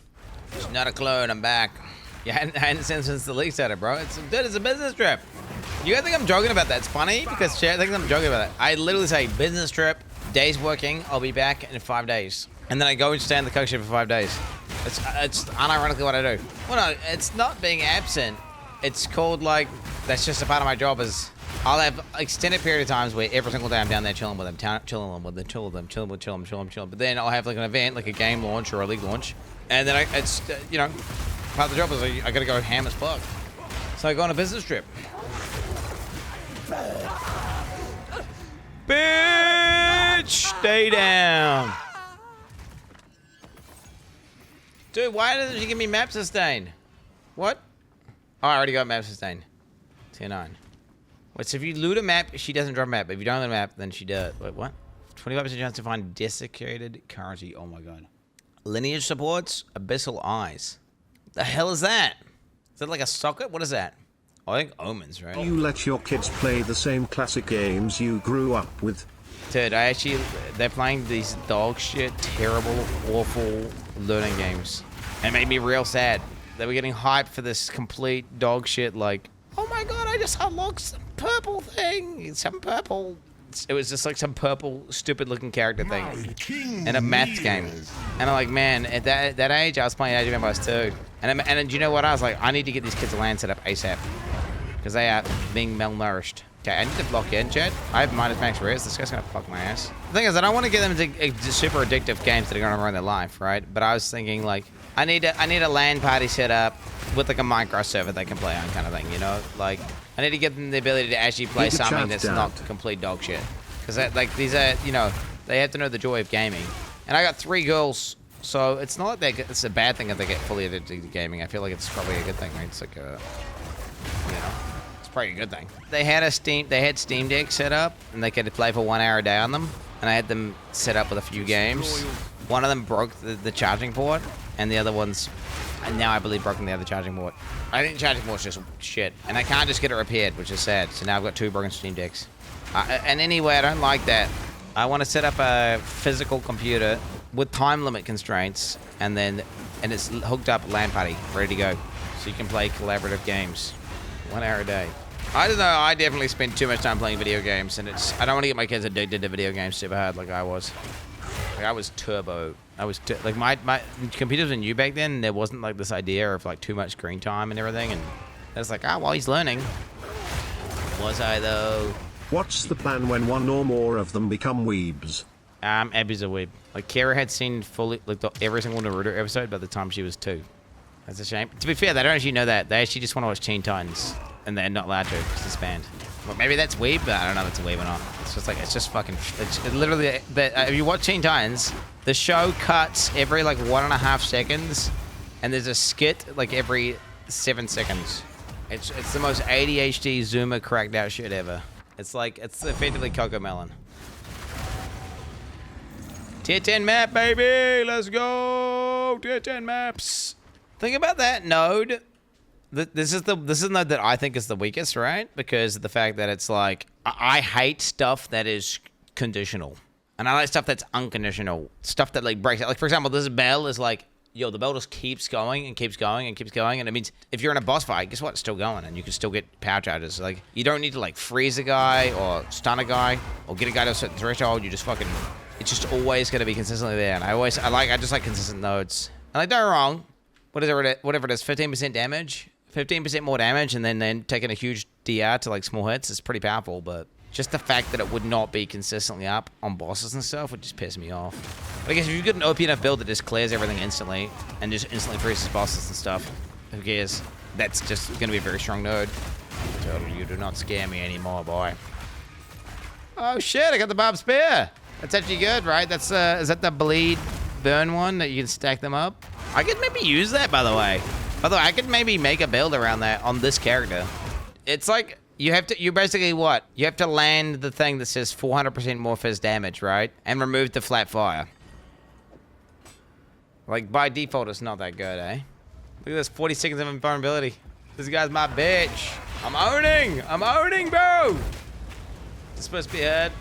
[SPEAKER 1] it's not a clone. I'm back. Yeah, I hadn't seen since the league started, bro. It's a business trip. You guys think I'm joking about that? It's funny because chat thinks I'm joking about that. I literally say business trip, days working, I'll be back in 5 days. And then I go and stay in the cook ship for 5 days. It's unironically what I do. Well, no, it's not being absent. It's called like, that's just a part of my job is I'll have extended period of times where every single day I'm down there chilling with them, chilling with them. But then I'll have like an event, like a game launch or a league launch. And then it's, you know, part of the job is I gotta go ham as fuck. So I go on a business trip. Bitch, stay down. Dude, why doesn't she give me map sustain? What? Oh, I already got map sustain. Tier 9. Wait, so if you loot a map, she doesn't drop a map. If you don't loot a map, then she does. Wait, what? 25% chance to find desiccated currency. Oh my god. Lineage supports Abyssal Eyes. The hell is that? Is that like a socket? What is that? Oh, I think omens, right?
[SPEAKER 4] You let your kids play the same classic games you grew up with.
[SPEAKER 1] Dude, they're playing these dog shit, terrible, awful learning games. And it made me real sad. They were getting hyped for this complete dog shit, like, oh my god, I just unlocked some purple thing. Some purple. It was just like some purple, stupid looking character thing. In a maths game. And I'm like, man, at that age, I was playing Age of Empires 2. And you know what? I was like, I need to get these kids a LAN set up ASAP. Because they are being malnourished. Okay, I need to block in, chat. I have minus max res. This guy's gonna fuck my ass. The thing is, I don't want to get them into super addictive games that are gonna ruin their life, right? But I was thinking, like, I need a LAN party set up with like a Minecraft server they can play on, kind of thing, you know? Like, I need to give them the ability to actually play something that's not complete dog shit. Because like these are, you know, they have to know the joy of gaming. And I got 3 girls, so it's not like it's a bad thing if they get fully addicted to gaming. I feel like it's probably a good thing, right? It's like a, you know. Probably a good thing. They had Steam Deck set up, and they could play for 1 hour a day on them. And I had them set up with a few games. One of them broke the charging port, and the other one's, and now I believe, broken the other charging port. I think the charging port's just shit, and I can't just get it repaired, which is sad. So now I've got 2 broken Steam Decks. And anyway, I don't like that. I want to set up a physical computer with time limit constraints, and it's hooked up LAN party, ready to go, so you can play collaborative games, 1 hour a day. I don't know, I definitely spend too much time playing video games, and I don't want to get my kids addicted to video games super hard like I was. Like, I was turbo. Like, my computers were new back then, and there wasn't, like, this idea of, like, too much screen time and everything, and I was like, well, he's learning. Was I, though?
[SPEAKER 4] What's the plan when one or more of them become weebs?
[SPEAKER 1] Abby's a weeb. Like, Kara had seen fully, like, every single Naruto episode by the time she was 2. That's a shame. To be fair, they don't actually know that. They actually just want to watch Teen Titans. And they're not allowed to because it's banned. Well, maybe that's weeb, but I don't know if it's a weeb or not. It's just like, it's just fucking, it's literally, if you watch Teen Titans, the show cuts every like 1.5 seconds, and there's a skit like every 7 seconds. It's the most ADHD Zoomer cracked out shit ever. It's like, it's effectively Coco Melon. Tier 10 map, baby! Let's go! Tier 10 maps! Think about that node. This is the node that I think is the weakest, right? Because of the fact that it's like, I hate stuff that is conditional. And I like stuff that's unconditional. Stuff that like breaks out. Like, for example, this bell is like, yo, the bell just keeps going and keeps going and keeps going. And it means if you're in a boss fight, guess what? It's still going and you can still get power charges. Like, you don't need to like freeze a guy or stun a guy or get a guy to a certain threshold. You just fucking, it's just always going to be consistently there. And I just like consistent nodes. And like, don't get me wrong. Whatever it is, 15% damage. 15% more damage and then taking a huge DR to like small hits is pretty powerful, but just the fact that it would not be consistently up on bosses and stuff would just piss me off. But I guess if you've got an OP enough build that just clears everything instantly and just instantly freezes bosses and stuff, who cares? That's just going to be a very strong node. Total, you do not scare me anymore, boy. Oh shit, I got the Bob Spear. That's actually good, right? That's is that the bleed burn one that you can stack them up? I could maybe use that, by the way. Although I could maybe make a build around that on this character. It's like, you basically what? You have to land the thing that says 400% more fizz damage, right? And remove the flat fire. Like, by default, it's not that good, eh? Look at this, 40 seconds of invulnerability. This guy's my bitch. I'm owning, bro! It's supposed to be hurt.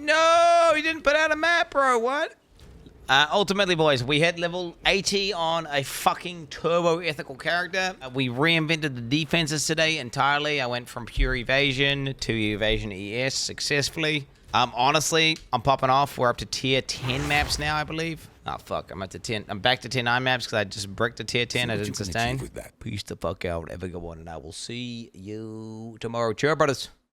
[SPEAKER 1] No, he didn't put out a map, bro. What? Ultimately, boys, we hit level 80 on a fucking turbo ethical character. We reinvented the defenses today entirely. I went from pure evasion to evasion ES successfully. Honestly, I'm popping off. We're up to tier 10 maps now, I believe. Oh, fuck. I'm up to 10. I'm back to tier 9 maps because I just bricked the tier 10. I didn't sustain. Peace the fuck out, everyone, and I will see you tomorrow. Cheers, brothers.